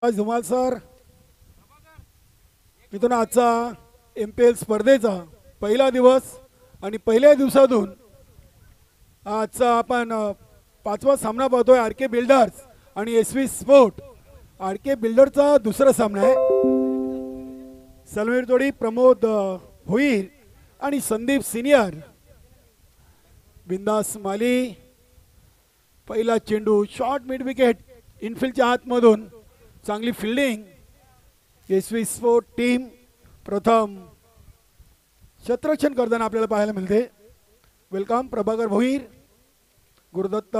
Dhumal sir Mithun आजचा MPL स्पर्धेचा पहिला दिवस आणि पहिल्या दिवसातून आजचा आपण पाचवा सामना पाहतोय RK बिल्डर्स आणि SV स्पोर्ट। RK बिल्डरचा दुसरा सामना आहे। सलमीर तोडी, प्रमोद भोईर आणि संदीप सिनियर। बिंदास माली पहिला चेंडू शॉर्ट मिड विकेट इनफिल्डच्या आतमधून चांगली फिल्डिंग। SV स्पोर्ट टीम प्रथम क्षेत्ररक्षण करताना आपल्याला पाहायला मिळते। वेलकम प्रभाकर भोईर, गुरुदत्त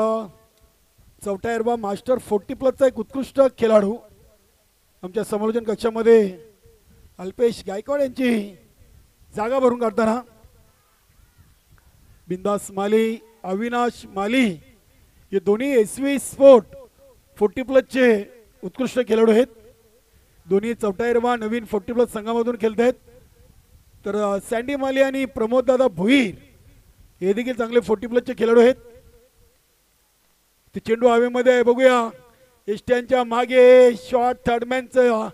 चौटायरवा मास्टर 40+ एक उत्कृष्ट खेळाडू आमच्या समालोचन कक्षामध्ये अल्पेश गायकवाड यांची जागा भरून काढताना बिंदास माली, अविनाश माली हे दोन्ही SV स्पोर्ट 40+ चे उत्कृष्ट खेळाडू आहेत। दोन्ही चौटायरवा नवीन 40+ संघामधून खेळत आहेत। तर सँडी माली आणि प्रमोद दादा भोईर हे देखील चांगले 40+ चे खेळाडू आहेत। ते चेंडू हवेमध्ये आहे, बघूया एस्ट्यांच्या मागे शॉट थर्डमॅनचा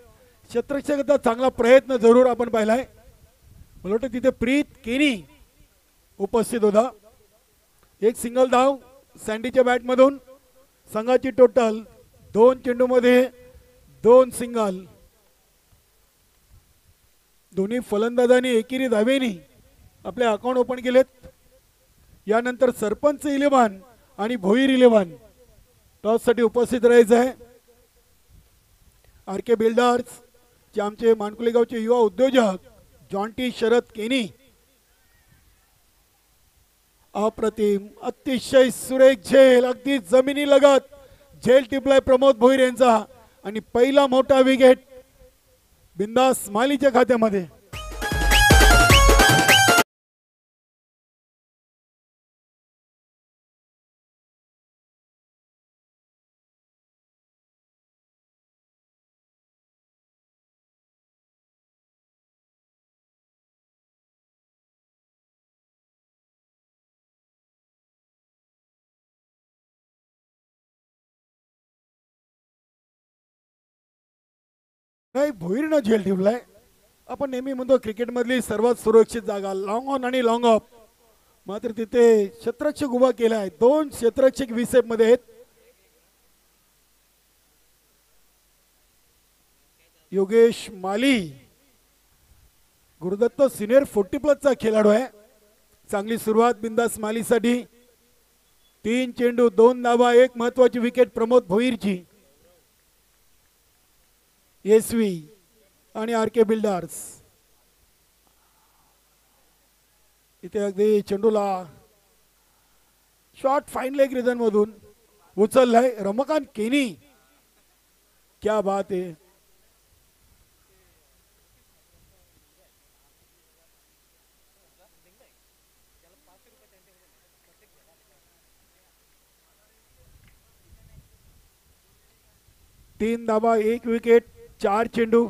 क्षेत्ररक्षकाचा चांगला प्रयत्न जरूर आपण पाहिलाय। मला वाटतं तिथे प्रीत केनी उपस्थित होता। एक सिंगल धाव सँडीच्या बॅटमधून। संघाची टोटल 2 चेंडूमध्ये 2 सिंगल। दोन्ही फलंदाजांनी एकेरी धावेनी आपले अकाउंट ओपन केलेत। यानंतर सरपंच 11 आणि भोईर 11 टॉस साठी उपस्थित राहायचं आहे। RK बिल्डर्स चे आमचे मानकुले गावचे युवा उद्योजक जॉन्टी शरद केनी। अप्रतिम अतिशय सुरेख झेल, अगदी जमिनी लगत झेल टिपलाय प्रमोद भोईर यांचा आणि पहिला मोठा विकेट बिंदास मालीच्या खात्यामध्ये। नाही, भोईरनं झेल ठेवलाय। आपण नेहमी म्हणतो क्रिकेट मधली सर्वात सुरक्षित जागा लॉंग ऑन आणि लॉंग ऑफ, मात्र तिथे क्षेत्ररक्षक उभा केलाय। 2 क्षेत्ररक्षक विसेप मध्ये आहेत। योगेश माली गुरुदत्त सिनियर 40+ चा खेळाडू आहे। चांगली सुरुवात बिंदास मालीसाठी। 3 चेंडू 2 धावा, एक महत्वाची विकेट प्रमोद भोईरची। SV आणि RK बिल्डर्स इथे अगदी चेंडूला शॉट फाईन लेग रिजन मधून उचललाय रमाकांत केनी। क्या बात है। तीन धावा, एक विकेट, 4 चेंडू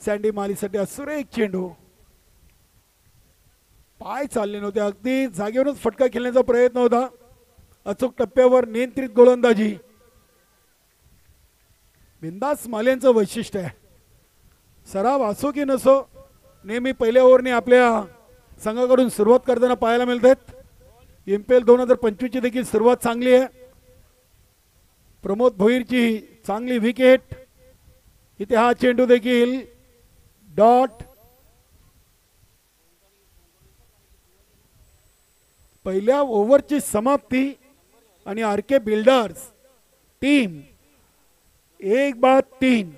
सँडी मालीसाठी। सुरेख चेंडू, पाय चालले नव्हते, अगदी जागेवरच फटका खेळण्याचा प्रयत्न होता। अचूक टप्प्यावर नियंत्रित गोलंदाजी बिंदास माल्यांचं वैशिष्ट्य आहे। सराव असो की नसो नेहमी पहिल्या ओव्हरने आपल्या संघाकडून सुरुवात करताना पाहायला मिळतात। MPL 2025 ची देखील सुरुवात चांगली आहे। प्रमोद भोईरची चांगली विकेट। इथे हा चेंडू देखील डॉट। पहिल्या ओव्हरची समाप्ती आणि RK बिल्डर्स टीम 1-3।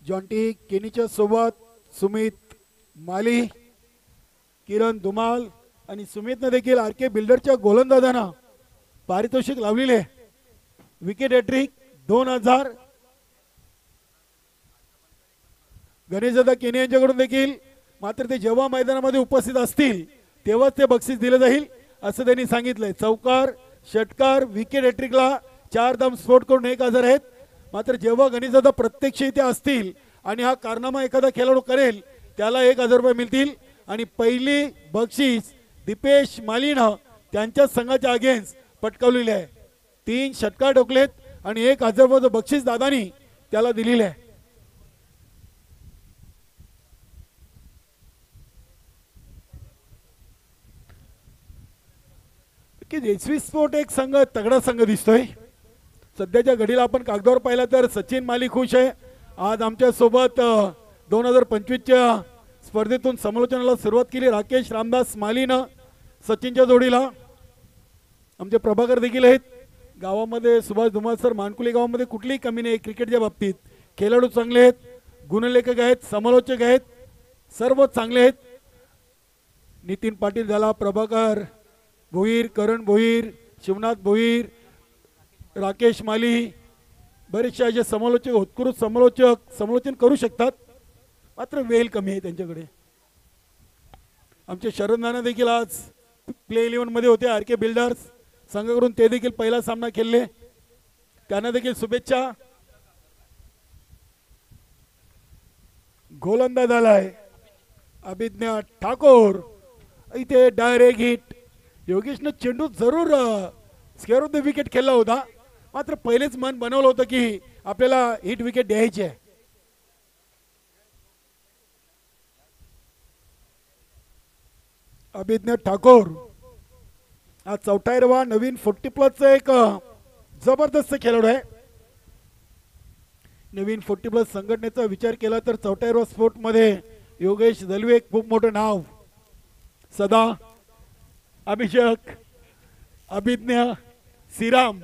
जॉन्टी केनीच्या सोबत सुमित माली, किरण धुमाल आणि सुमितने देखील RK बिल्डरच्या गोलंदाजांना पारितोषिक लावलेले। Wicket hat trick 2000। गणेशदादा केनी यांच्याकडून देखील, मात्र ते जेव्हा मैदानामध्ये उपस्थित असतील तेव्हाच ते बक्षीस दिले जाईल असं त्यांनी सांगितलंय। चौकार, षटकार, विकेट हॅट्रिकला 4 धाम स्फोट करून 1000 आहेत। मात्र जेव्हा गणेशदादा प्रत्यक्ष इथे असतील आणि हा कारनामा एखादा खेळाडू करेल त्याला 1000 रुपये मिळतील। आणि पहिली बक्षीस दीपेश मालीनं त्यांच्या संघाच्या अगेन्स्ट पटकावलेली आहे. 3 षटकार ठोकलेत आणि 1,000 रुपयाचं बक्षीस दादानी त्याला दिलेलं आहे. की एसवी स्पोर्ट एक संघ तगडा संघ दिसतोय सध्याच्या घडीला. आपण कागदावर पाहिला तर सचिन माली खुश आहे. आज आमच्या सोबत 2025च्या स्पर्धेतून समालोचनाला सुरुवात केली राकेश रामदास मालीनं सचिनच्या जोडीला. आमचे प्रभाकर देखील आहेत. गावामध्ये सुभाष धुमाळ सर मानकुली गावामध्ये कुठलीही कमी नाही क्रिकेटच्या बाबतीत. खेळाडू चांगले आहेत, गुणलेखक आहेत, समालोचक आहेत, सर्व चांगले आहेत. नितीन पाटील झाला, प्रभाकर भोईर, करण भोईर, शिवनाथ भोईर, राकेश माली, बरेचसे असे समालोचक उत्कृष्ट समालोचन करू शकतात. मात्र वेळ कमी आहे त्यांच्याकडे. आमचे शरद नाना देखील आज प्ले 11 मध्ये होते. आर के बिल्डर्स संघाकडून ते देखील पहिला सामना खेळले. त्यांना देखील शुभेच्छा. गोलंदाज आलाय अभिज्ञा ठाकूर. इथे डायरेक्ट हिट. योगेशनं चेंडू जरूर स्क्वेअर ऑफ द विकेट खेळला होता. मात्र पहिलेच मन बनवलं होतं की आपल्याला हिट विकेट द्यायची आहे. अभिज्ञा ठाकूर हा 44वा नवीन 40+ एक जबरदस्त खेळाडू आहे. नवीन 40+ संघटनेचा विचार केला तर 44वा स्पोर्ट मध्ये योगेश दलवे खूप मोठं नाव. सदा, अभिषेक, अभिज्ञा, श्रीराम,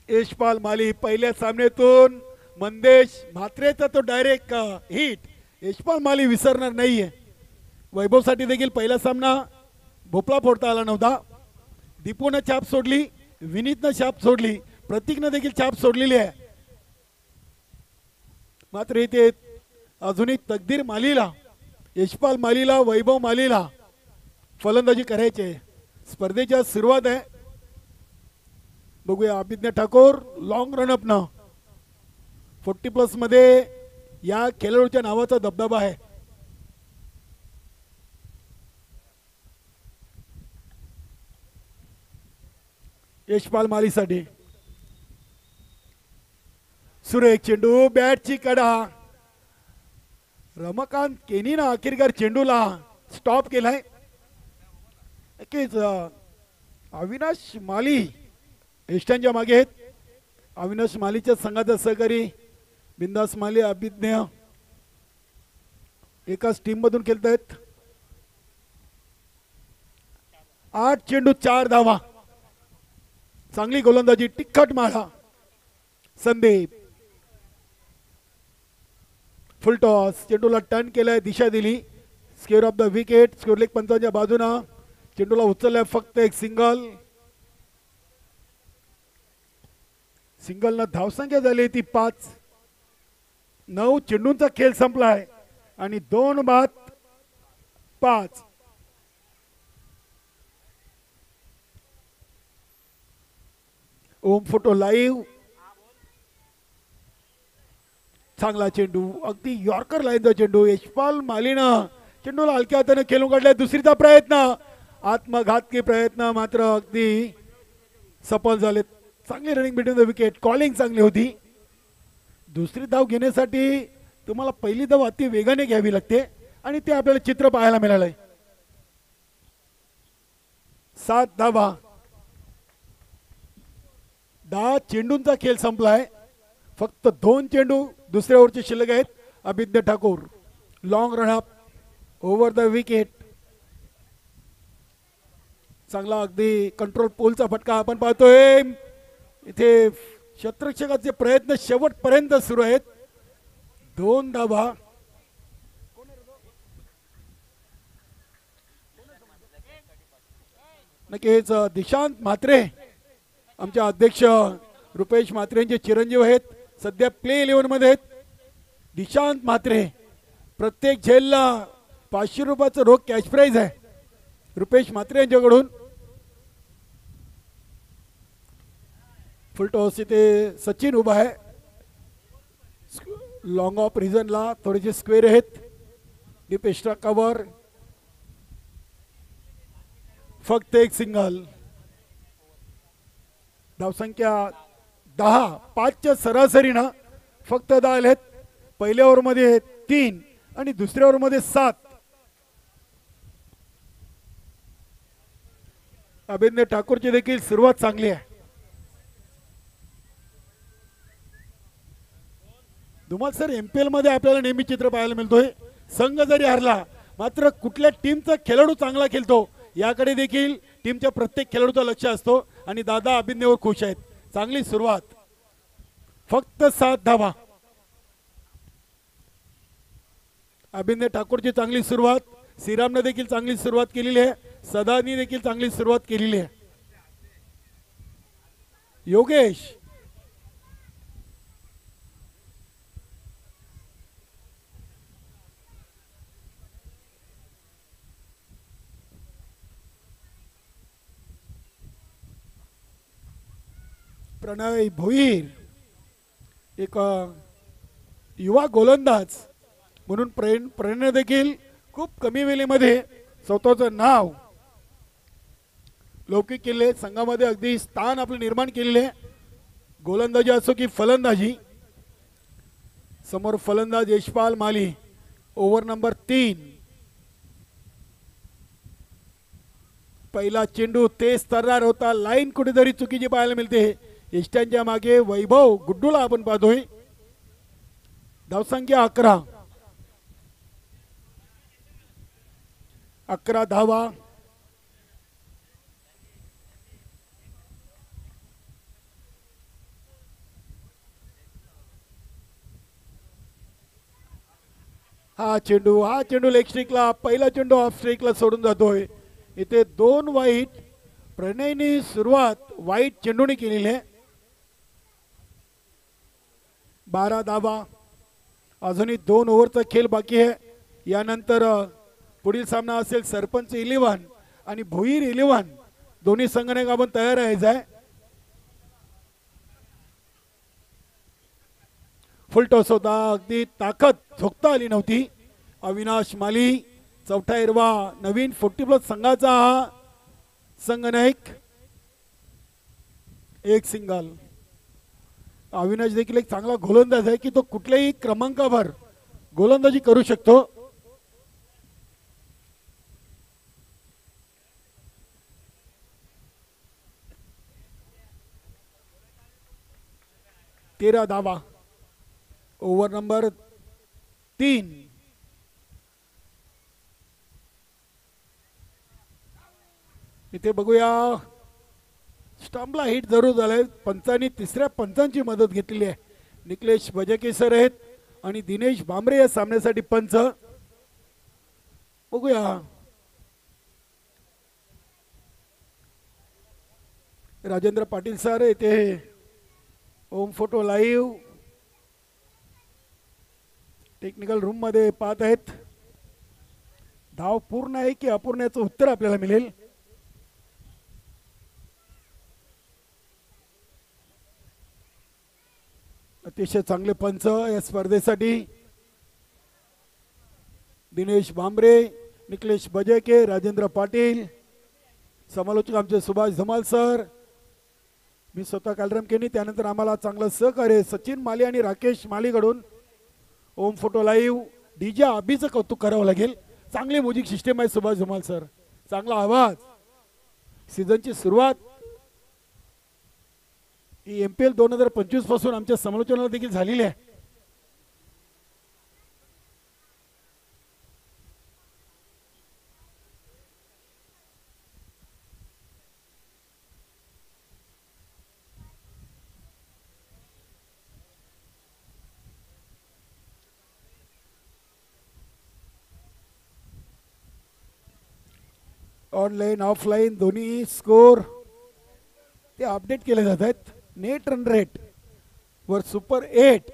यशपाल माली पहिल्या सामन्यातून मंदेश म्हात्रेचा तो डायरेक्ट हिट. यशपाल माली विसरणार नाहीये. वैभवसाठी देखील पहिला सामना भोपळा फोडता आला नव्हता. दीपूनं छाप सोडली, विनीतनं छाप सोडली, प्रतीकनं देखील छाप सोडलेली आहे. मात्र इथे अजूनही तकदीर मालीला, यशपाल मालीला, वैभव मालीला फलंदाजी करायची आहे. स्पर्धेच्या सुरुवात आहे. बघूया अभिज्ञा ठाकूर लॉंग रनअप न 40+ मध्ये या खेळाडूच्या नावाचा दबदबा आहे. यशपाल मालीसाठी सुरेख चेंडू, बॅटची कडा. रमाकांत केनीनं अखेरकार चेंडूला स्टॉप केलाय. अविनाश माली एस्टांच्या मागे आहेत. अविनाश मालीच्या संघाचा सहकारी बिंदास माली, अभिज्ञा एकाच टीम मधून खेळत आहेत. 8 चेंडू 4 धावा. चांगली गोलंदाजी, तिखट माळा. संदीप फुल टॉस, चेंडूला टर्न केलाय, दिशा दिली. Square off the wicket. Square leg पंचांच्या बाजूना चेंडूला उचललाय. फक्त एक सिंगल. सिंगलनं धावसंख्या झाली ती 5. 9 चेंडूंचा खेळ संपलाय आणि 2 बाद 5. ओम फोटो लाईव्ह. चांगला चेंडू, अगदी यॉर्कर लाईनचा चेंडू. यशपाल मालीनं चेंडूला हलक्या हाताने खेळून काढलाय. दुसरीचा प्रयत्न, आत्मघातकी प्रयत्न मात्र अगदी सफल झाले. चांगली running between the wicket. Calling चांगली होती. दुसरी धाव घेण्यासाठी तुम्हाला पहिली धाव अति वेगाने घ्यावी लागते आणि ते आपल्याला चित्र पाहायला मिळालंय. 7 धावा. 10 चेंडूंचा खेळ संपलाय. फक्त 2 चेंडू दुसऱ्या ओव्हरचे शिल्लक आहेत. Abhigya Thakur long run up over the wicket. चांगला अगदी कंट्रोल पोलचा फटका आपण पाहतोय. इथे क्षेत्ररक्षकाचे प्रयत्न शेवटपर्यंत सुरू आहेत. 2 धावा. नक्कीच दिशांत म्हात्रे आमचे अध्यक्ष रुपेश म्हात्रेंचे चिरंजीव आहेत. सध्या प्ले 11 मध्ये आहेत. दिशांत म्हात्रे प्रत्येक झेलला 500 रुपयाचं रोख कॅश प्राइज आहे रुपेश म्हात्रे यांच्याकडून. फुल टॉस इथे सचिन उभा आहे. लॉंग ऑफ रिझनला थोडेसे स्क्वेअर आहेत. डीप एक्स्ट्रा कव्हर फक्त एक सिंगल. धावसंख्या 10, 5च्या सरासरीनं फक्त 10 आलेत. पहिल्या ओव्हरमध्ये 3 आणि दुसऱ्या ओव्हरमध्ये 7. अभिनय ठाकूरची देखील सुरुवात चांगली आहे. धुमाल सर, एमपीएल मध्ये आपल्याला नेहमी चित्र पाहायला मिळतोय. संघ जरी हरला मात्र कुठल्या टीमचा खेळाडू चांगला खेळतो याकडे देखील टीमच्या प्रत्येक खेळाडूचं लक्ष असतो आणि दादा अभिनयवर खुश आहेत. चांगली सुरुवात, फक्त 7 धावा. अभिनय ठाकूरची चांगली सुरुवात. श्रीरामने देखील चांगली सुरुवात केलेली आहे. सदानी देखील चांगली सुरुवात केलेली आहे. योगेश प्रणय भोईर एक युवा गोलंदाज म्हणून प्रेरणा देखील खूप कमी वेळेमध्ये स्वतःचं नाव लौकिक केले. संघामध्ये अगदी स्थान आपलं निर्माण केलेले. गोलंदाजी असो की फलंदाजी. समोर फलंदाज यशपाल माली. Over number 3. पहिला चेंडू तेज तरणार होता. लाईन कुठेतरी चुकीची पाहायला मिळते. यष्ट्यांच्या मागे वैभव गुड्डूला आपण पाहतोय. धावसंख्या 11. 11 धावा. हा चेंडू लेग स्ट्रिकला. पहिला चेंडू ऑफ स्ट्रिकला सोडून जातोय. इथे 2 वाईट. प्रणयने सुरुवात वाईट चेंडूने केलेली आहे. 12 धावा. अजूनही 2 ओव्हरचा खेळ बाकी आहे. यानंतर पुढील सामना असेल सरपंच 11 आणि भोईर 11. दोन्ही संघाने आपण तयार राहायचं आहे. फुल टॉस होता. अगदी ताकद झोकता आली नव्हती. अविनाश माली चौथा हिरवा. नवीन 40+ संघाचा हा संघनायक. एक सिंगल. अविनाश देखील एक चांगला गोलंदाज आहे की तो कुठल्याही क्रमांकावर गोलंदाजी करू शकतो. तेरा धावा. Over number 3. इथे बघूया स्टंपला हिट जरूर झालाय. पंचांनी तिसऱ्या पंचांची मदत घेतलेली आहे. निकलेश बजाके सर आहेत आणि दिनेश भांबरे या सामन्यासाठी पंच. बघूया राजेंद्र पाटील सर येथे ओम फोटो लाईव्ह टेक्निकल रूम मध्ये पाहत आहेत. धाव पूर्ण आहे की अपूर्ण याचं उत्तर आपल्याला मिळेल. अतिशय चांगले पंच या स्पर्धेसाठी. दिनेश भांबरे, निकलेश बजाके, राजेंद्र पाटील. समालोचक आमचे सुभाष धमाल सर. मी स्वतः कालराम केनी. त्यानंतर आम्हाला चांगलं सहकार्य सचिन माली आणि राकेश मालीकडून ओम फोटो लाईव्ह डीजे अभिचं कौतुक करावं लागेल. चांगली म्युझिक सिस्टम आहे सुभाष धमाल सर. चांगला आवाज. सीझनची सुरुवात ही एमपीएल 2025 पासून आमच्या समालोचनाला देखील झालेली आहे. ऑनलाईन ऑफलाईन दोन्ही स्कोर ते अपडेट केले जात आहेत. नेट रन रेट वर सुपर 8.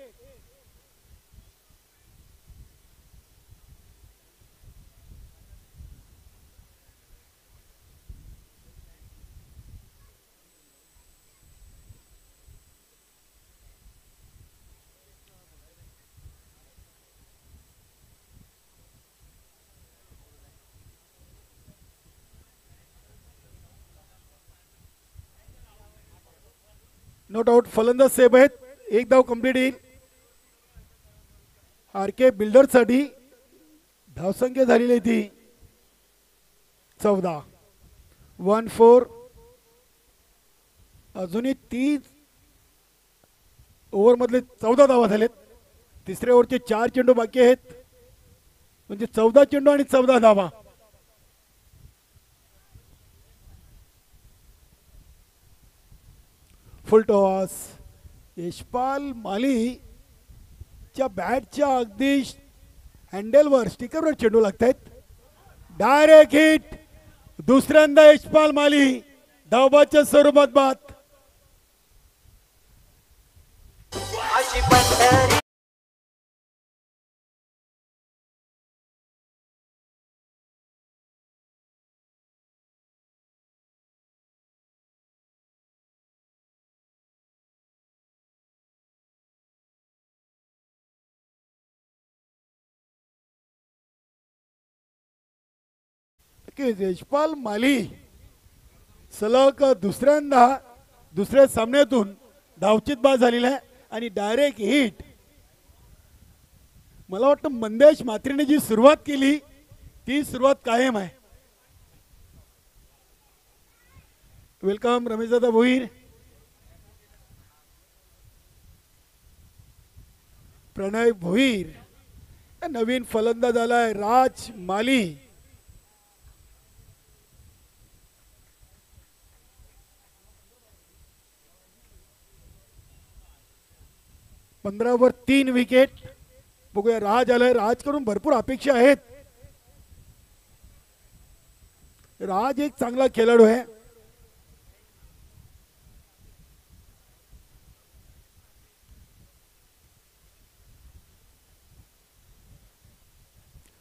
Not out. फलंदाज सेब आहेत. एक धाव कंप्लीट येईल. आर के बिल्डरसाठी धावसंख्या झालेली ती 14. 1-4. अजूनही 30 ओव्हरमधले 14 धावा झालेत. तिसऱ्या ओव्हरचे 4 चेंडू बाकी आहेत, म्हणजे 14 चेंडू आणि 14 धावा. फुल टॉस. यशपाल माली च्या बॅटच्या अगदी हँडलवर स्टिकरवर चेंडू लागतायत. Direct hit. दुसऱ्यांदा यशपाल माली धावबाच्या स्वरूपात बाद. यशपाल माली सलग दुसऱ्या सामन्यातून धावचित बाद झालेला आहे आणि डायरेक्ट हिट. मला वाटतं मंदेश मात्रेने जी सुरुवात केली ती सुरुवात कायम आहे. वेलकम रमेशदादा भोईर. प्रणय भोईर. नवीन फलंदाज आलाय राज माली. 15 ओव्हर 3 विकेट. बघूया राज आलाय. राज कडून भरपूर अपेक्षा आहेत. राज एक चांगला खेळाडू आहे.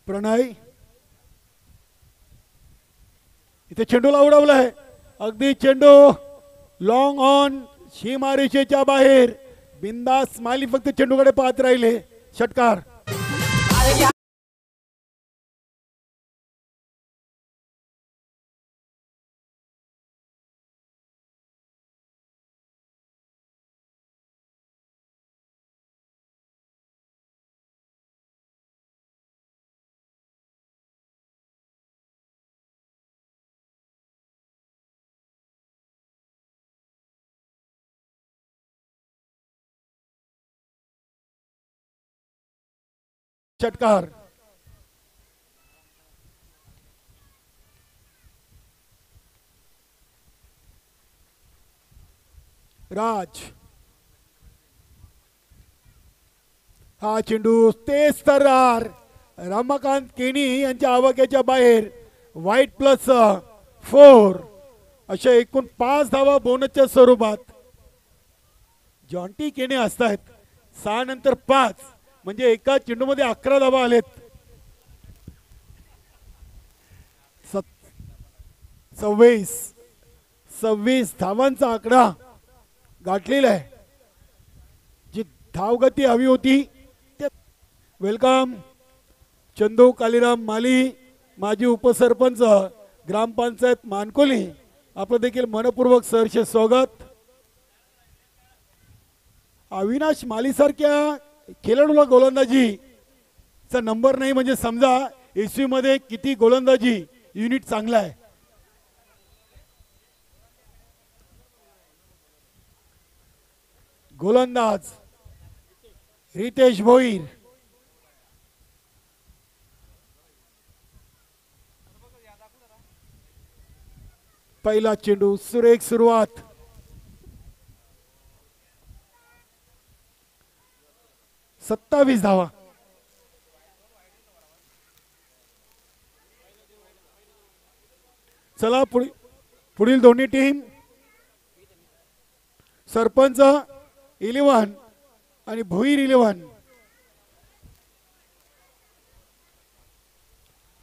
प्रणय इथे चेंडूला उडवलाय. अगदी चेंडू लॉंग ऑन सीमारेषेच्या बाहेर. बिंदास माली फक्त चेंडूकडे पाहत राहिले. षटकार. षटकार. राज. हा चेंडू तेज तर्रार. रमाकांत केनी यांच्या आवाक्याच्या बाहेर. वाईट +4 अशा एकूण 5 धावा बोनसच्या स्वरूपात. जॉन्टी केने असतायत. 6 नंतर 5 म्हणजे एका चेंडूमध्ये 11 धावा आलेत. 26 धावांचा आकडा गाठलेला आहे. जी धावगती हवी होती. वेलकम चंदू कालीराम माली, माजी उपसरपंच ग्रामपंचायत मानकोली. आपलं देखील मनपूर्वक सहर्ष स्वागत. अविनाश माली सारख्या खेळाडूला गोलंदाजीचा नंबर नाही म्हणजे समजा एसवी मध्ये किती गोलंदाजी युनिट चांगला आहे. गोलंदाज रितेश भोईर. पहिला चेंडू सुरेख सुरुवात. सत्तावीस धावा. चला पुढील दोन्ही टीम सरपंच 11 आणि भोईर 11.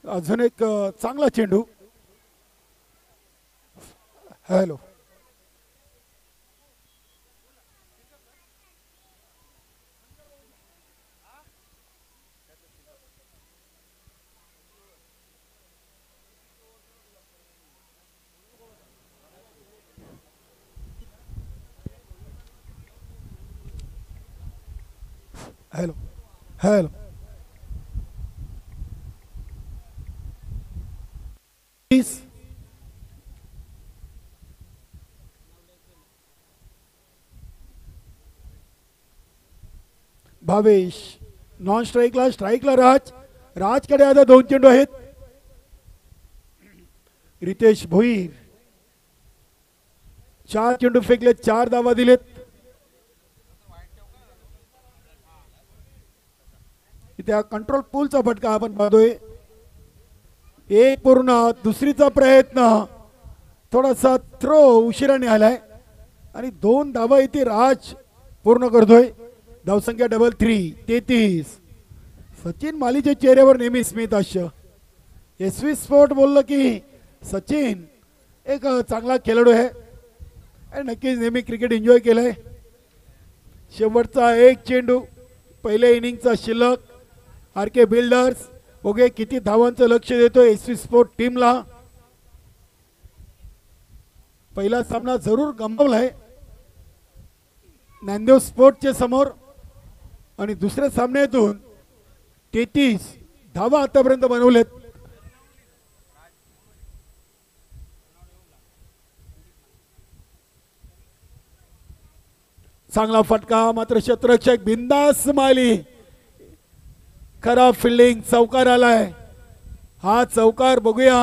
अजून एक चांगला चेंडू. Hello. Hello hello please Bhavesh non स्ट्राईकला राजकडे आता 2 चेंडू आहेत. रितेश भोईर 4 चेंडू फेकले, 4 धावा दिलेत. त्या कंट्रोल पूलचा फटका आपण पाहतोय. एक पूर्ण दुसरीचा प्रयत्न थोडासा थ्रो उशिराने आलाय आणि 2 धावा इथे राज पूर्ण करतोय. धावसंख्या 33. सचिन मालीच्या चेहऱ्यावर नेहमी स्मित हास्य. SV स्पोर्ट बोललं की सचिन एक चांगला खेळाडू आहे आणि नक्कीच नेहमी क्रिकेट एन्जॉय केलंय. शेवटचा एक चेंडू पहिल्या इनिंगचा शिल्लक. RK बिल्डर्स बघूया किती धावांचं लक्ष देतो SV स्पोर्ट टीमला. पहिला सामना जरूर गमावलाय नांदेड स्पोर्टच्या समोर आणि दुसऱ्या सामन्यातून 33 धावा आतापर्यंत बनवलेत. चांगला फटका मात्र क्षेत्ररक्षक बिंदास माली. खराब फिल्डिंग, चौकार आलाय. हा चौकार बघूया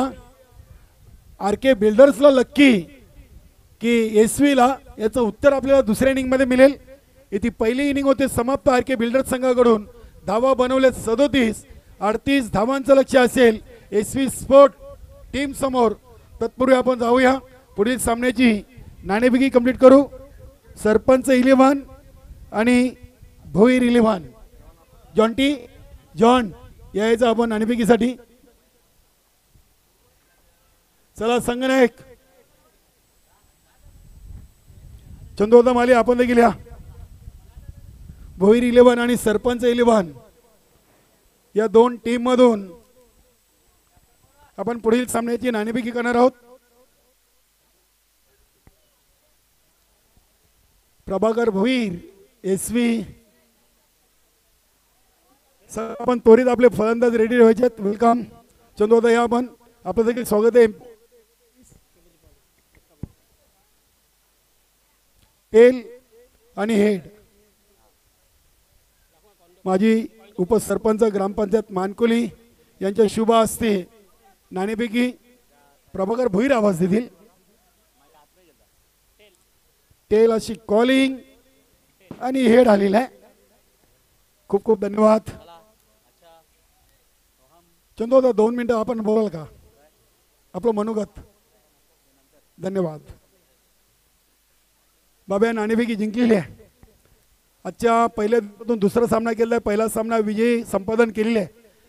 RK बिल्डर्सला लक्की की SV ला याचं उत्तर आपल्याला दुसऱ्या इनिंग मध्ये मिळेल. इथे पहिली इनिंग होते समाप्त. RK बिल्डर्स संघाकडून धावा बनवले 37. 38 धावांचं लक्ष असेल SV स्पोर्ट टीम समोर. तत्पूर्वी आपण जाऊया पुढील सामन्याची नाणेफेकी कंप्लीट करू. सरपंच 11 आणि भोईर 11. जॉन यायचं आपण नाणेफेकीसाठी. चला संगनायक चंदोदा माली आपण देखील या. भोईर 11 आणि सरपंच 11 या 2 टीम मधून आपण पुढील सामन्याची नाणेफेकी करणार आहोत. प्रभाकर भोईर SV. आपण त्वरित आपले फलंदाज रेडी व्हायचे. वेलकम चंदोदा या आपण. आपलं देखील स्वागत आहे. टेल आणि हेड माजी उपसरपंच ग्रामपंचायत मानकुली यांच्या शुभ हस्ते नाणेफेकी प्रभाकर भोईर आवाज देतील. टेल अशी कॉलिंग आणि हेड आलेला आहे. खूप खूप धन्यवाद. चंदोदा 2 मिनिटं आपण बोलाल का आपलं मनोगत. धन्यवाद. बाबा नाणेफेकी जिंकलेली आहे. आजच्या पहिल्या दुसरा सामना केलेला आहे. पहिला सामना विजयी संपादन केलेले आहे.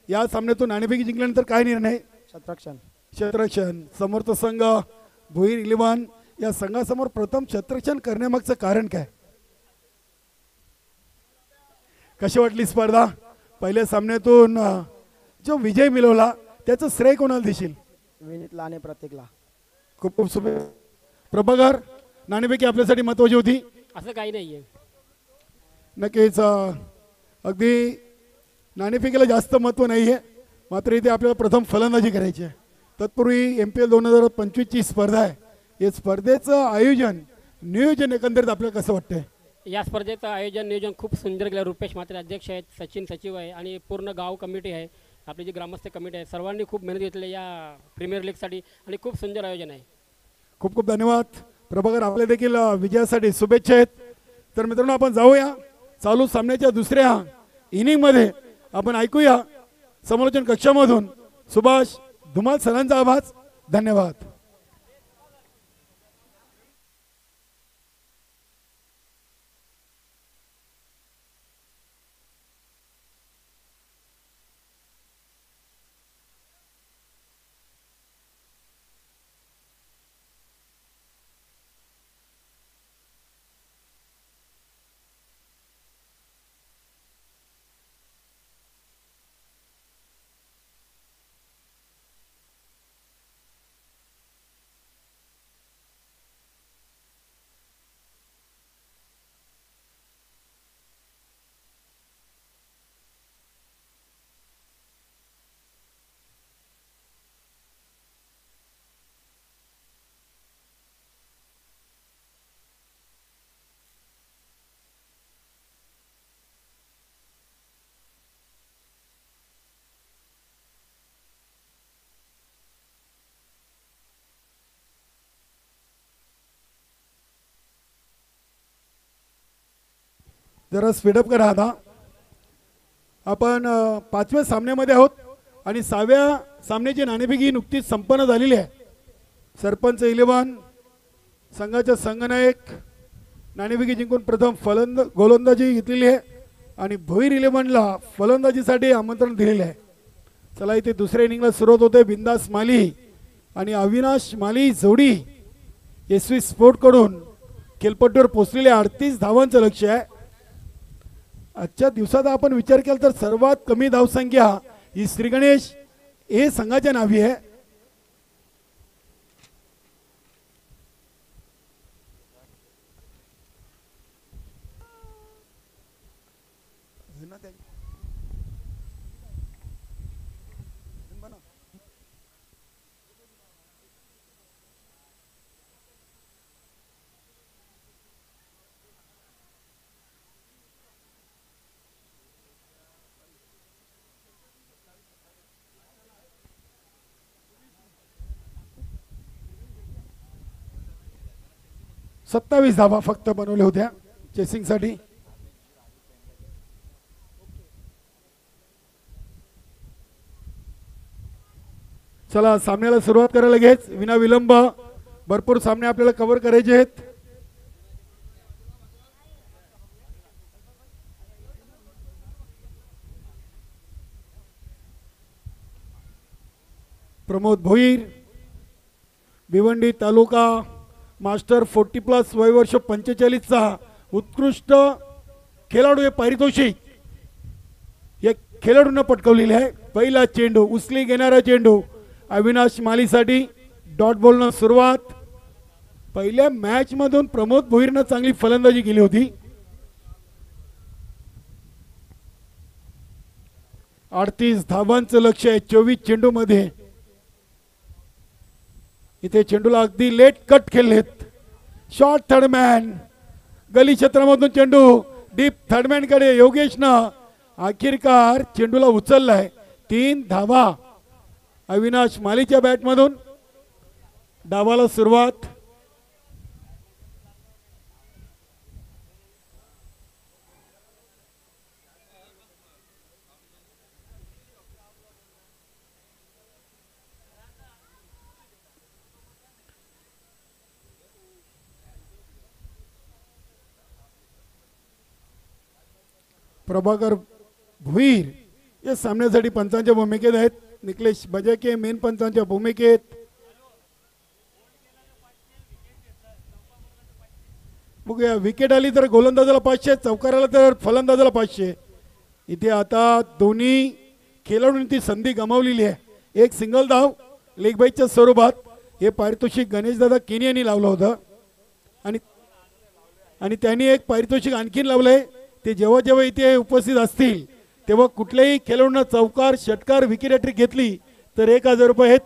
या सामन्यातून नाणेफेकी जिंकल्यानंतर काय निर्णय. क्षेत्ररक्षण समोरचा संघ भोईर 11 या संघासमोर प्रथम क्षेत्ररक्षण करण्यामागचं कारण काय. कशी वाटली स्पर्धा. पहिल्या सामन्यातून जो विजय मिळवला त्याचं श्रेय कोणाला देशील. विनीतला आणि प्रत्येकला खूप खूप शुभेच्छा. प्रभाकर नाणेफेकी आपल्यासाठी महत्वाची होती. असं काही नाहीये. नक्कीच अगदी नाणेफेकीला जास्त महत्व नाहीये. मात्र इथे आपल्याला प्रथम फलंदाजी करायची आहे. तत्पूर्वी MPL 2025 ची स्पर्धा आहे. या स्पर्धेचं आयोजन नियोजन एकंदरीत आपल्याला कसं वाटतंय. या स्पर्धेचं आयोजन नियोजन खूप सुंदर केलं. रुपेश म्हात्रे अध्यक्ष आहेत, सचिन सचिव आहे आणि पूर्ण गाव कमिटी आहे, आपली जी ग्रामस्थ कमिटी आहे, सर्वांनी खूप मेहनत घेतली या प्रीमियर लीगसाठी आणि खूप सुंदर आयोजन आहे. खूप खूप धन्यवाद प्रभाकर. आपल्या देखील विजयासाठी शुभेच्छा आहेत. तर मित्रांनो आपण जाऊया चालू सामन्याच्या दुसऱ्या इनिंग मध्ये. आपण ऐकूया समालोचन कक्षामधून सुभाष धुमाल सरांचा आवाज. धन्यवाद. जरा स्पीडअप करा आता. आपण 5व्या सामन्यामध्ये आहोत आणि 6व्या सामन्याची नाणेफेकी नुकतीच संपन्न झालेली आहे. सरपंच 11 संघाच्या संघनायक नाणेफेकी जिंकून प्रथम गोलंदाजी घेतलेली आहे आणि भोईर 11ला फलंदाजीसाठी आमंत्रण दिलेले आहे. चला इथे दुसऱ्या इनिंगला सुरुवात होते. बिंदास माली आणि अविनाश माली जोडी SV स्पोर्ट कडून खेळपट्टीवर पोहोचलेले 38 धावांचं लक्ष आहे. आजच्या दिवसात आपण विचार केला तर सर्वात कमी धावसंख्या ही श्री गणेश हे संघाच्या नावी आहे. सत्तावीस धावा फक्त बनवल्या होत्या चेसिंगसाठी. चला सामन्याला सुरुवात करायला लगेच विना विलंब. भरपूर सामने आपल्याला कव्हर करायचे आहेत. प्रमोद भोईर भिवंडी तालुका मास्टर 40+ वयवर्ष 45चा उत्कृष्ट खेळाडू हे पारितोषिक या खेळाडूंना पटकवलेले आहे. पहिला चेंडू उचली घेणारा चेंडू अविनाश मालीसाठी. डॉट बॉलनं सुरुवात. पहिल्या मॅच मधून प्रमोद भोईरनं चांगली फलंदाजी केली होती. 38 धावांचं लक्ष आहे 24 चेंडू मध्ये. इथे चेंडूला अगदी लेट कट खेळलेत. शॉर्ट थर्डमॅन गली क्षेत्रामधून चेंडू डीप थर्डमॅन कडे. योगेशनं आखिरकार चेंडूला उचललाय. 3 धावा अविनाश मालीच्या बॅटमधून. डावाला सुरुवात. प्रभाकर भुईर या सामन्यासाठी पंचांच्या भूमिकेत आहेत. निकलेश बजाके मेन पंचांच्या भूमिकेत. बघूया विकेट आली तर गोलंदाजाला 500, चौकार आला तर फलंदाजाला 500. इथे आता दोन्ही खेळाडूंनी ती संधी गमावलेली आहे. एक सिंगल धाव लेग बाईच्या स्वरूपात हे पारितोषिक गणेशदादा केनी यांनी लावलं होतं आणि त्यांनी एक पारितोषिक आणखीन लावलंय. ते जेव्हा जेव्हा इथे उपस्थित असतील तेव्हा कुठल्याही खेळाडूंना चौकार षटकार विकेट हॅट्रिक घेतली तर 1000 रुपये आहेत.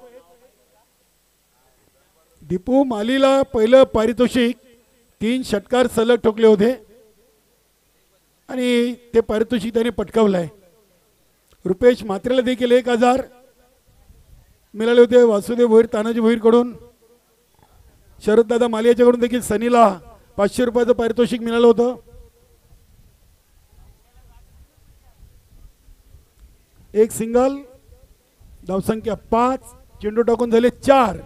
दीपू मालीला पहिलं पारितोषिक 3 षटकार सलग ठोकले होते आणि ते पारितोषिक त्यांनी पटकावलंय. रुपेश म्हात्रेला देखील 1000 मिळाले होते वासुदेव भोईर तानाजी भोईर कडून. शरददादा माली याच्याकडून देखील सनीला 500 रुपयाचं पारितोषिक मिळालं होतं. एक सिंगल धावसंख्या 5. चेंडू टाकून झाले 4.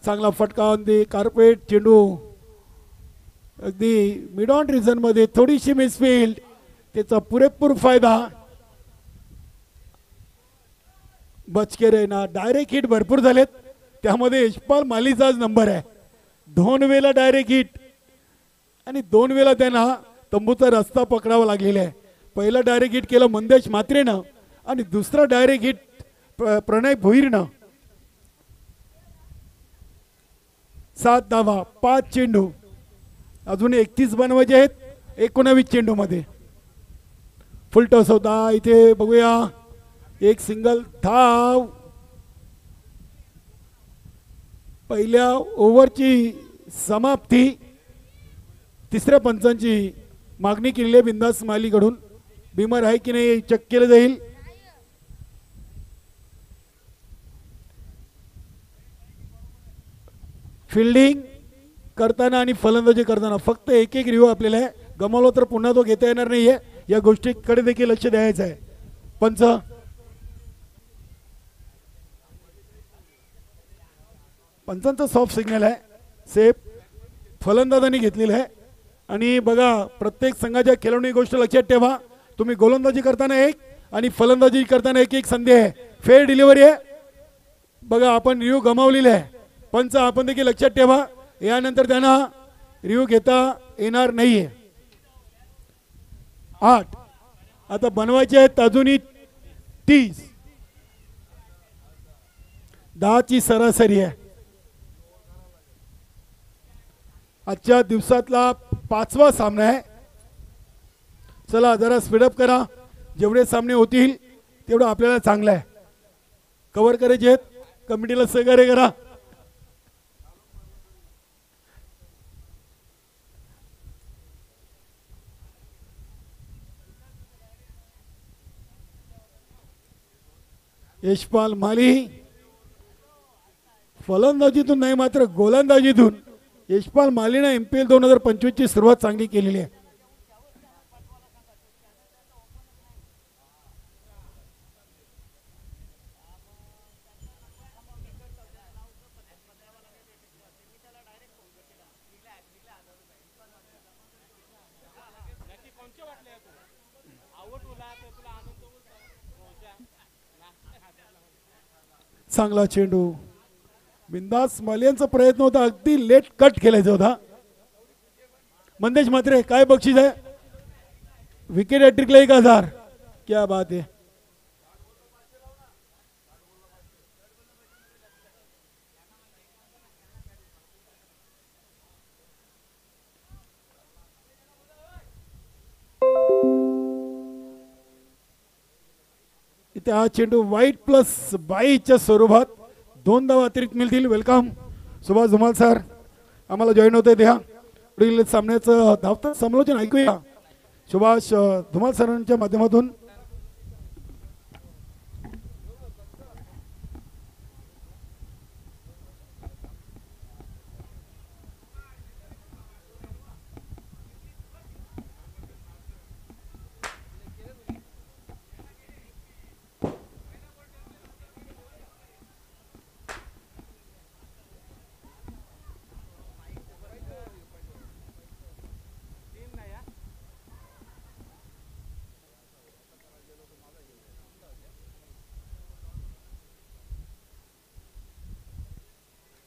चांगला फटका दे कार्पेट चेंडू अगदी मिड ऑन रिझन मध्ये थोडीशी मिसफिल्ड त्याचा पुरेपूर फायदा. बचके रेना डायरेक्ट हिट भरपूर झालेत. त्यामध्ये यशपाल मालीचा आज नंबर आहे. 2 वेळा डायरेक्ट हिट आणि 2 वेळा त्यांना तंबूचा रस्ता पकडावा लागलेला आहे. पहिला डायरेक्ट हिट केलं मंदेश म्हात्रेनं आणि दुसरा डायरेक्ट हिट प्रणय भोईरनं. 7 धावा 5 चेंडू अजून 31 बनवायचे आहेत 19 चेंडू मध्ये. फुल टॉस होता. इथे बघूया एक सिंगल धाव. पहिल्या ओव्हरची समाप्ती. तिसऱ्या पंचांची मागणी केलेली आहे बिंदास मालीकडून. बिमर आहे की नाही चेक केलं जाईल. फिल्डिंग करताना आणि फलंदाजी करताना फक्त एक रिव्ह्यू आपल्याला आहे. गमावलं तर पुन्हा तो घेता येणार नाहीये, या गोष्टीकडे देखील लक्ष द्यायचं आहे. पंच पंचांचा सॉफ्ट सिग्नल आहे, सेफ फलंदाजांनी घेतलेला आहे. आणि बघा प्रत्येक संघाच्या खेळवणी गोष्ट लक्षात ठेवा, तुम्ही गोलंदाजी करताना एक आणि फलंदाजी करताना एक एक संधी आहे, फेअर डिलिव्हरी आहे. बघा आपण रिव्ह्यू गमावलेले आहे, पंच आपण देखील लक्षात ठेवा, यानंतर त्यांना रिव्ह्यू घेता येणार नाहीये. 8 आता बनवायचे आहेत अजूनही 30, 10 ची सरासरी आहे. आजच्या दिवसातला 5वा सामना आहे. चला जरा स्पीडअप करा, जेवढे सामने होतील तेवढं आपल्याला चांगलं आहे. कव्हर करायचे आहेत, कमिटीला सहकार्य करा. यशपाल माली फलंदाजीतून नाही मात्र गोलंदाजीतून यशपाल मालीने MPL 2025 ची सुरुवात चांगली केलेली आहे. चांगला चेंडू, बिंदास मालियांचा प्रयत्न होता, अगदी लेट कट खेळायचा होता. मंदेश म्हात्रे काय बक्षीस आहे? विकेट हॅट्रिकला 1000. क्या बात आहे. इथे हा चेंडू वाईट प्लस 22च्या स्वरूपात 2 धावा अतिरिक्त मिळतील. वेलकम सुभाष धुमाल सर, आम्हाला जॉईन होते द्या. पुढील सामन्याचं धावतं समालोचन ऐकूया सुभाष धुमाल सरांच्या माध्यमातून.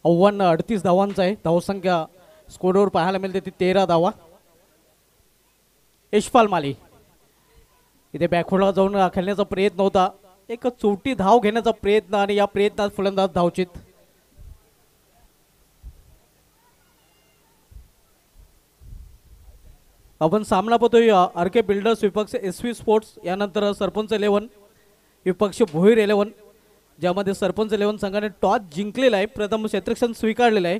आव्हान 38 धावांचं आहे. धावसंख्या स्कोरवर पाहायला मिळते ती 13 धावा. यशपाल माली इथे बॅकवर्डला जाऊन खेळण्याचा प्रयत्न होता, एक चोटी धाव घेण्याचा प्रयत्न आणि या प्रयत्नात फलंदाज धावचित. आपण सामना पाहतोय RK बिल्डर्स विपक्ष SV स्पोर्ट्स, यानंतर सरपंच 11 विपक्ष भोईर 11, ज्यामध्ये सरपंच 11 संघाने टॉस जिंकलेला आहे, प्रथम क्षेत्ररक्षण स्वीकारलेलं आहे.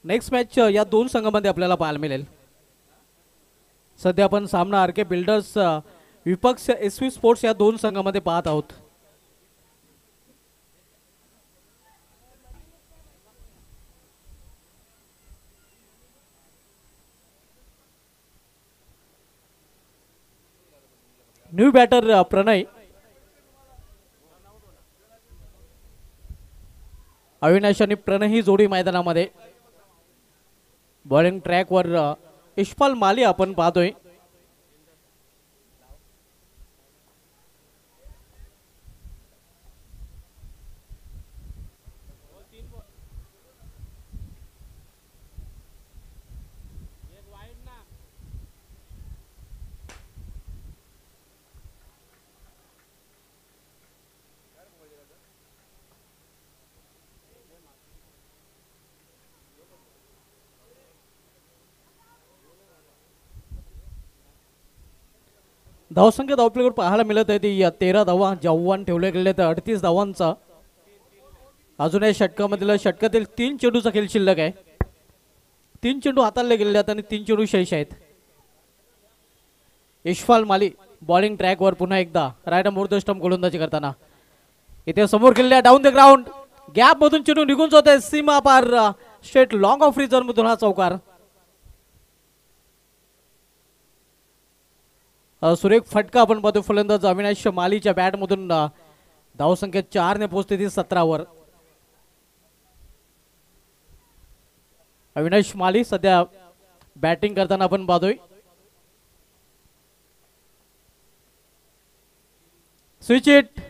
नेक्स्ट मॅच या 2 संघांमध्ये आपल्याला पाहायला मिळेल. सध्या आपण सामना RK बिल्डर्स विपक्ष SV स्पोर्ट्स या 2 संघांमध्ये पाहत आहोत. न्यू बॅटर प्रणय, अविनाश आणि प्रणय ही जोडी मैदानामध्ये. बॉलिंग ट्रॅकवर यशपाल माली आपण पाहतोय. धावसंख्या धावपलीवर पाहायला मिळत आहे ती 13 धावा, जे आव्हान ठेवले गेले तर 38 धावांचा. अजून या षटकातील 3 चेंडूचा खेळ शिल्लक आहे. 3 चेंडू हाताळले गेलेले आहेत आणि 3 चेंडू शेष आहेत. यशपाल माली बॉलिंग ट्रॅकवर पुन्हा एकदा राईट मोर स्टंप गोलंदाजी करताना. इथे समोर खेळल्या डाऊन द ग्राउंड, गॅप मधून चेंडू निघून जातोय सीमा पार, स्ट्रेट लॉंग ऑफ रिझर्व मधून हा चौकार. सुरेख फटका आपण पाहतो फलंदाज अविनाश मालीच्या बॅटमधून धावसंख्या 4 ने पोहोचते ती 17 वर. अविनाश माली सध्या बॅटिंग करताना आपण पाहतोय. स्विच इट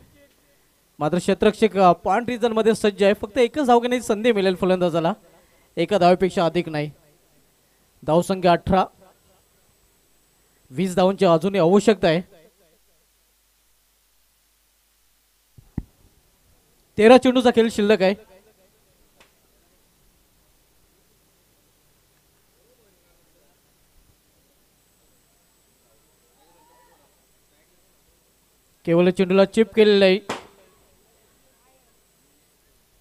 मात्र क्षेत्ररक्षक पॉइंट रिजन मध्ये सज्ज आहे. फक्त एकच धाव घेण्याची संधी मिळेल फलंदाजाला, एका धावेपेक्षा अधिक नाही. धावसंख्या 18, 20 धावांची अजूनही आवश्यकता आहे. 13 चेंडूचा खेळ शिल्लक आहे. केवळ चेंडूला चिप केलेलं आहे.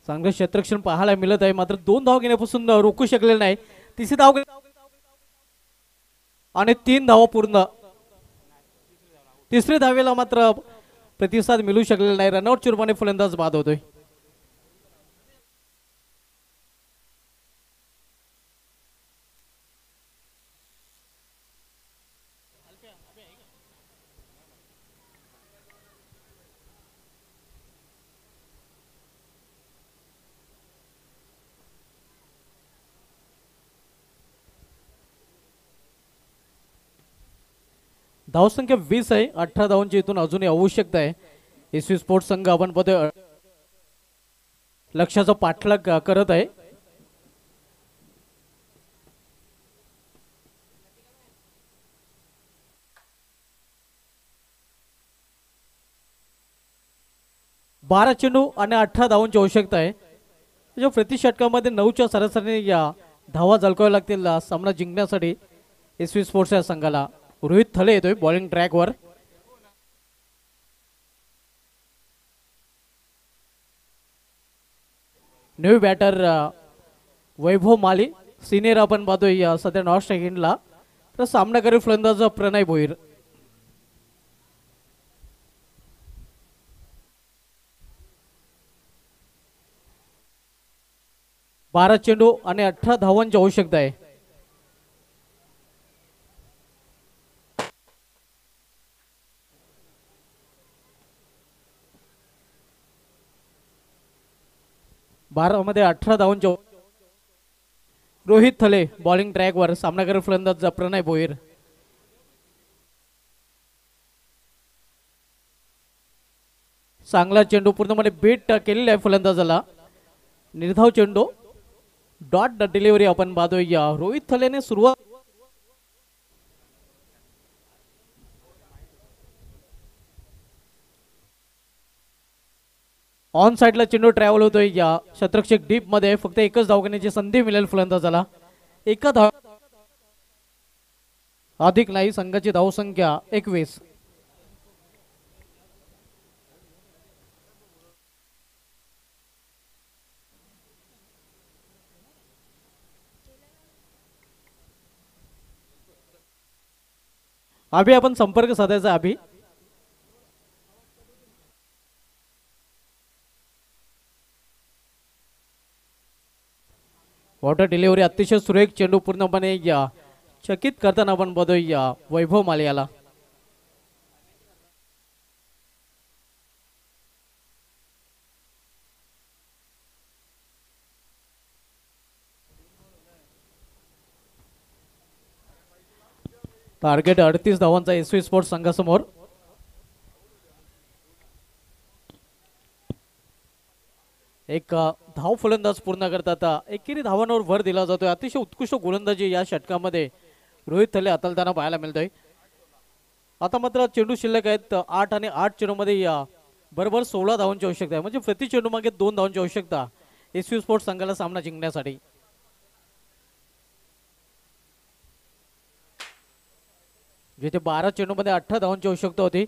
चांगलं क्षेत्ररक्षण पाहायला मिळत आहे, मात्र 2 धाव घेण्यापासून रोखू शकलेलं नाही. तिसरी धाव आणि 3 धावा पूर्ण. तिसरी धावेला मात्र प्रतिसाद मिळू शकलेला नाही. रनआउट चुरमाने फलंदाज बाद होतोय. धावसंख्या 20 आहे. 18 धावांची इथून अजूनही आवश्यकता आहे. एसवी स्पोर्ट्स संघ आपण पाहतोय लक्ष्याचा पाठलाग करत आहे. बारा चेंडू आणि 18 धावांची आवश्यकता आहे. म्हणजे प्रति षटकामध्ये 9च्या सरासरीने या धावा झळकाव्या लागतील सामना जिंकण्यासाठी एसवी स्पोर्ट्स या संघाला. रोहित थले येतोय बॉलिंग ट्रॅकवर. न्यू बॅटर वैभव माली सिनियर आपण पाहतोय सध्या नॉन स्ट्रायकिंगला. तर सामनाकारी फलंदाज प्रणय भोईर. बारा चेंडू आणि 18 धावांची आवश्यकता आहे. बारा मध्ये 18 धावांची. रोहित थले बॉलिंग ट्रॅकवर. सामनाकर फलंदाज प्रणय भोईर. चांगला चेंडू पूर्णपणे बीट केलेला आहे फलंदाजाला. निर्धाव चेंडू डॉट डिलिव्हरी आपण पाहतोय. रोहित थलेने सुरुवात ऑन साइडला चेंडू ट्रॅव्हल होतोय. या क्षेत्ररक्षक डीप मध्ये फक्त एकच धाव घेण्याची संधी मिळेल फलंदाजाला. एका धाव अधिक नाही. संघाची धावसंख्या 21. अभि आपण संपर्क साधायचा. अभि वॉटर डिलिव्हरी अतिशय सुरेख चेंडू पूर्णपणे चकित करताना आपण बघतोय वैभव माले याला. टार्गेट 38 धावांचा एसवी स्पोर्ट्स संघासमोर. एक धाव फलंदाज पूर्ण करतात. एकेरी धावांवर भर दिला जातोय. अतिशय उत्कृष्ट गोलंदाजी या षटकामध्ये रोहित थले हाताळताना पाहायला मिळतोय. आता मात्र चेंडू शिल्लक आहेत 8 आणि 8 चेंडू मध्ये बरोबर 16 धावांची आवश्यकता आहे. म्हणजे प्रति चेंडू मागे 2 धावांची आवश्यकता एसवी स्पोर्ट्स संघाला सामना जिंकण्यासाठी. जिथे 12 चेंडू मध्ये 18 धावांची आवश्यकता होती.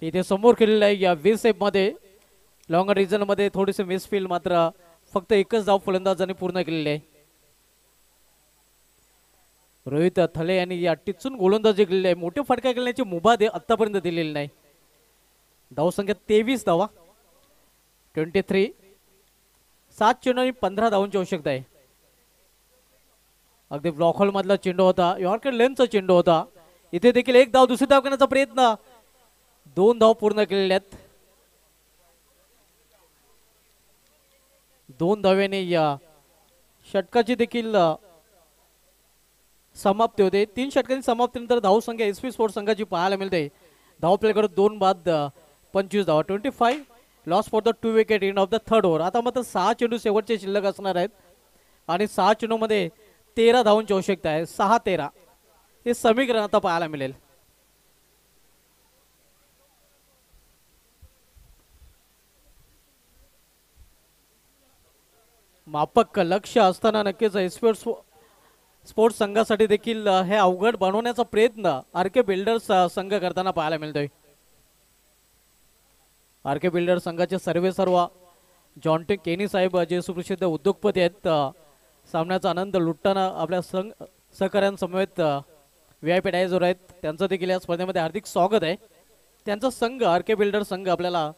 इथे समोर केलेला आहे या 20 मध्ये लॉंग रिजन मध्ये थोडेसे मिसफील्ड, मात्र फक्त एकच धाव फलंदाजाने पूर्ण केलेली आहे. रोहित थले यांनी या टिचून गोलंदाजी केलेली आहे. मोठे फटका खेळण्याची मुभा आतापर्यंत दिलेली नाही. धावसंख्या 23 धावा 23. 7 चेंडू आणि 15 धावांची आवश्यकता आहे. अगदी ब्लॉक हॉल मधला चेंडू होता, यॉर्कर लेनचा चेंडू होता. इथे देखील एक धाव, दुसरी धाव करण्याचा प्रयत्न, 2 धाव पूर्ण केलेल्या आहेत. 2 धाव्याने या षटकाची देखील समाप्ती होते. 3 षटकांची समाप्तीनंतर धावसंख्या एसपी स्पोर्ट्स संघाची पाहायला मिळते. धाव प्लेकडे 2 बाद 25 धावा, 25 loss for the 2 wicket in of the third over. आता मात्र 6 चेंडू शेवटचे शिल्लक असणार आहेत आणि 6 चेंडूमध्ये 13 धावांची आवश्यकता आहे. 6-13 हे समीकरण आता पाहायला मिळेल. मापक लक्ष असताना नक्कीच एसपी स्पोर्ट्स संघासाठी देखील हे अवघड बनवण्याचा प्रयत्न आरके बिल्डर्स संघ करताना पाहायला मिळतोय. आरके बिल्डर्स संघाचे सर्व जॉन्टी केनी साहेब जे सुप्रसिद्ध उद्योगपती आहेत, सामन्याचा आनंद लुटताना आपल्या सहकाऱ्यांसमवेत VIP डायझर आहेत, त्यांचं देखील या स्पर्धेमध्ये हार्दिक स्वागत आहे. त्यांचा संघ आरके बिल्डर्स संघ आपल्याला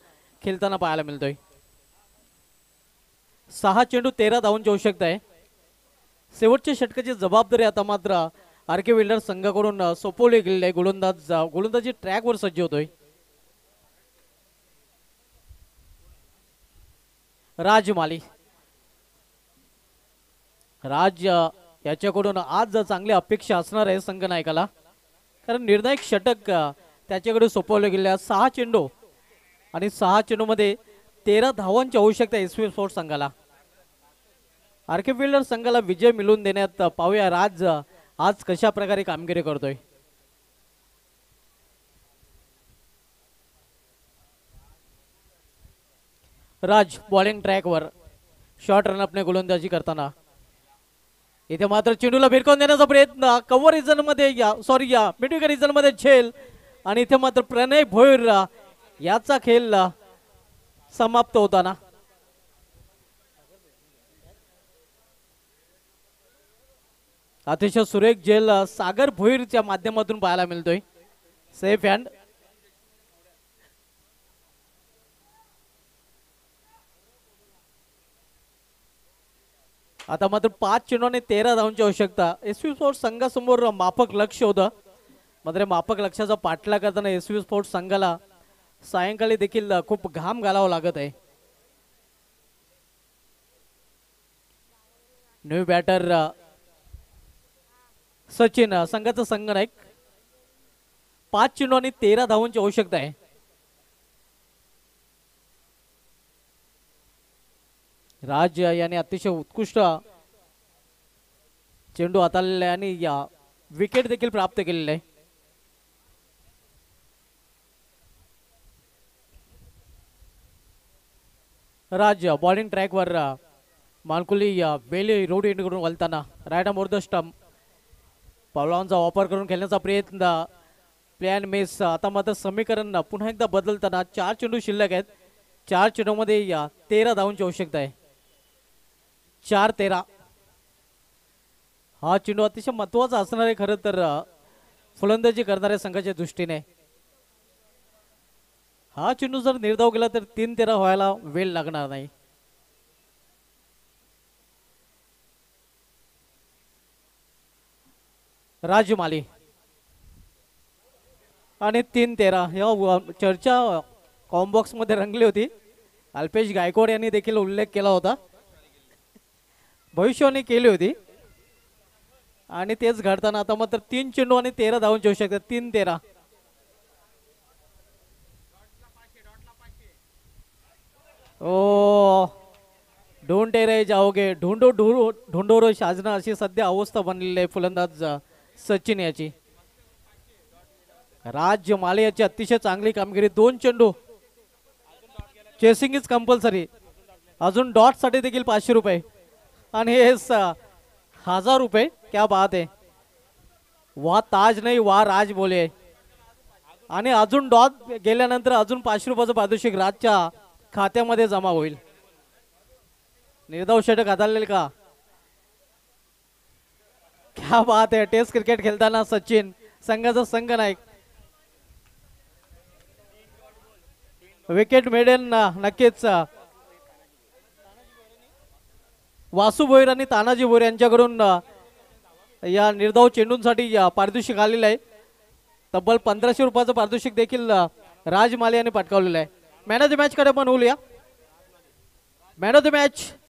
खेळताना पाहायला मिळतोय. 6 चेंडू 13 धावांची आवश्यकता आहे. शेवटच्या षटकाची जबाबदारी आता मात्र आरके बिल्डर्स संघाकडून सोपवली गेलेली आहे. गोलंदाजी ट्रॅकवर सज्ज होतोय. राज माली, राज याच्याकडून आज चांगली अपेक्षा असणार आहे संघ नायकाला, कारण निर्णायक षटक त्याच्याकडे सोपवले गेले. 6 चेंडू आणि 6 चेंडूमध्ये 13 धावांची आवश्यकता एसपी स्पोर्ट्स संघाला. आरके बिल्डर संघाला विजय मिळवून देण्यात पाहूया राज आज कशा प्रकारे कामगिरी करतोय. राज बॉलिंग ट्रॅकवर शॉर्ट रनअपने गोलंदाजी करताना इथे मात्र चेंडूला भिरकावून देण्याचा प्रयत्न, कव्हर रिजन मध्ये मिडविकेट रिजन मध्ये झेल आणि इथे मात्र प्रणय भोईर याचा खेळ समाप्त होताना. अतिशय सुरेख झेल सागर भोईरच्या माध्यमातून पाहायला मिळतोय. Safe hand. आता मात्र 5 चेंडूने 13 धावांची आवश्यकता. एसपी स्पोर्ट्स संघासमोर माफक लक्ष होतं, मात्र माफक लक्षाचा पाठलाग करताना एसपी स्पोर्ट्स संघाला सायंकाळी देखील खूप घाम घालावा लागत आहे. न्यू बॅटर सचिन संघाचा संघनायक. 5 चेंडू आणि 13 धावांची आवश्यकता आहे. राज याने अतिशय उत्कृष्ट चेंडू हाताळलेला आहे आणि या विकेट देखील प्राप्त केलेले आहे. राज बॉलिंग ट्रॅकवर मानकुली बेली रोड कडून वळताना राईट मोर द स्टंप पावलांचा वापर करून खेळण्याचा प्रयत्न, प्लॅन मिस. आता मात्र समीकरण पुन्हा एकदा बदलताना 4 चेंडू शिल्लक आहेत. 4 चेंडूमध्ये 13 धावांची आवश्यकता आहे. 4-13 हा चेंडू अतिशय महत्वाचा असणार आहे खरं तर फलंदाजी करणाऱ्या संघाच्या दृष्टीने. हा चेंडू जर निर्धाव केला तर 3-13 व्हायला वेळ लागणार नाही. राजू माली आणि 3-13 या चर्चा कॉम्बॉक्स मध्ये रंगली होती. अल्पेश गायकवाड यांनी देखील उल्लेख केला होता, भविष्यवाणी केली होती आणि तेच घडताना आता मात्र 3 चेंडू आणि 13 धावांची आवश्यकता. 3-13 ओ ढूंढ रे जाओगे ढूंढो रो शाजना अशी सध्या अवस्था बनलेली आहे फलंदाज सचिन याची. राज माले याची अतिशय चांगली कामगिरी. 2 चेंडू, चेसिंग इज कंपल्सरी. अजून डॉट साठी देखील 500 रुपये आणि हे 1000 रुपये. क्या बात आहे. वा ताज नाही वा राज बोले. आणि अजून डॉट गेल्यानंतर अजून 500 रुपयाचं पारितोषिक राजच्या खात्यामध्ये जमा होईल. निर्धाव षटक हाताळलेल का. क्या बात आहे. टेस्ट क्रिकेट खेळताना सचिन संघाचा संघनायक. विकेट मेडन नक्कीच वासू भोईर आणि तानाजी भोईर यांच्याकडून या निर्धाव चेंडूंसाठी पारितोषिक आलेलं आहे. तब्बल 1500 रुपयाचं पारितोषिक देखील राज माले यांनी पटकावलेलं आहे. मॅन ऑफ द मॅच कडे आपण बोलूया. Man of the match